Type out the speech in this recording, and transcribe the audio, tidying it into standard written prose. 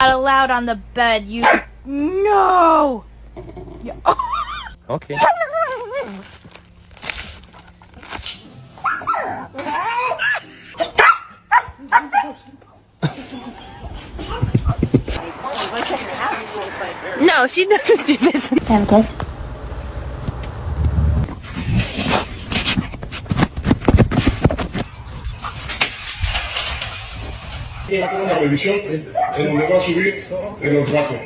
Not allowed on the bed, you... No! Okay. No, she doesn't do this. Okay. Voy a hacer una revisión en donde va a subir en los datos.